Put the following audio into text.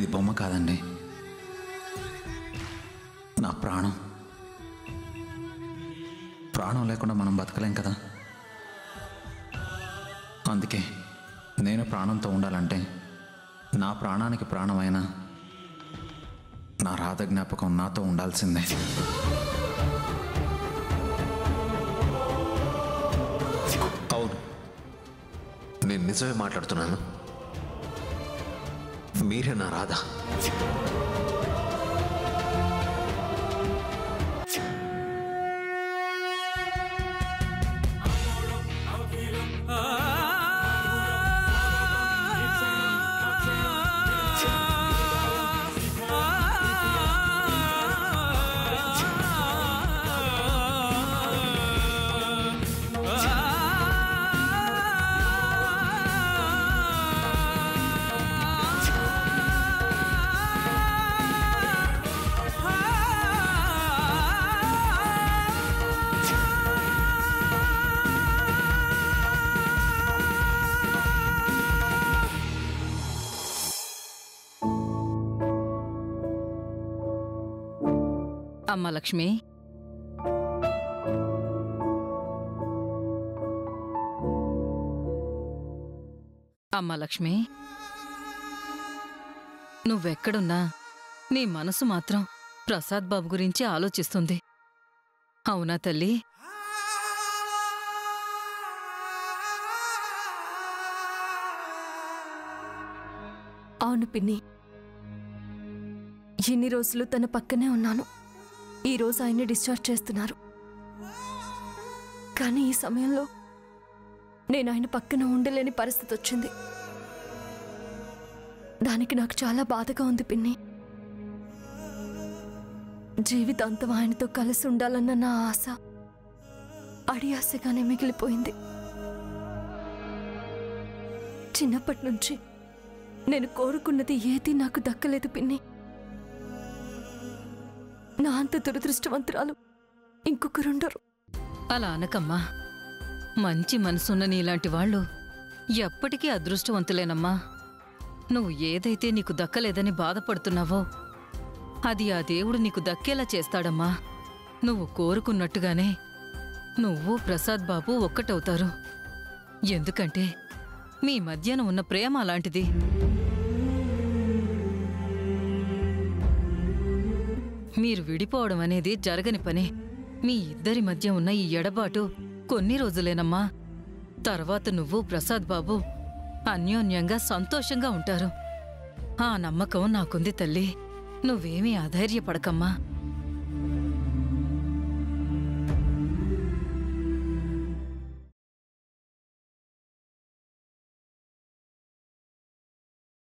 ఇది బొమ్మ కాదండి, నా ప్రాణం. ప్రాణం లేకుండా మనం బతకలేం కదా. అందుకే నేను ప్రాణంతో ఉండాలంటే నా ప్రాణానికి ప్రాణమైన నా రాధ జ్ఞాపకం నాతో ఉండాల్సిందే. అవును, నేను నిజమే మాట్లాడుతున్నాను. మీరే నా రాధ. అమ్మ లక్ష్మి, అమ్మ లక్ష్మి, నువ్వెక్కడున్నా నీ మనసు మాత్రం ప్రసాద్ బాబు గురించి ఆలోచిస్తుంది. అవునా తల్లి? అవును పిన్ని, ఇన్ని రోజులు తన పక్కనే ఉన్నాను. ఈరోజు ఆయన్ని డిశ్చార్జ్ చేస్తున్నారు. కానీ ఈ సమయంలో నేను ఆయన పక్కన ఉండలేని పరిస్థితి వచ్చింది. దానికి నాకు చాలా బాధగా ఉంది పిన్ని. జీవితాంతం ఆయనతో కలిసి ఉండాలన్న నా ఆశ అడియాశగానే మిగిలిపోయింది. చిన్నప్పటి నుంచి నేను కోరుకున్నది ఏదీ నాకు దక్కలేదు పిన్ని. నా అంత దురదృష్టవంతురాలు ఇంకొకరుండరు. అలా అనకమ్మా. మంచి మనసున్న నీలాంటి వాళ్ళు ఎప్పటికీ అదృష్టవంతులేనమ్మా. నువ్వు ఏదైతే నీకు దక్కలేదని బాధపడుతున్నావో అది ఆ దేవుడు నీకు దక్కేలా చేస్తాడమ్మా. నువ్వు కోరుకున్నట్టుగానే నువ్వు ప్రసాద్ బాబు ఒక్కటవుతారు. ఎందుకంటే మీ మధ్యన ఉన్న ప్రేమ అలాంటిది. మీరు విడిపోవడం అనేది జరగని పనే. మీ ఇద్దరి మధ్య ఉన్న ఈ ఎడబాటు కొన్ని రోజులేనమ్మా. తర్వాత నువ్వు ప్రసాద్ బాబు అన్యోన్యంగా సంతోషంగా ఉంటారు. ఆ నమ్మకం నాకుంది తల్లి. నువ్వేమీ అధైర్యపడకమ్మా.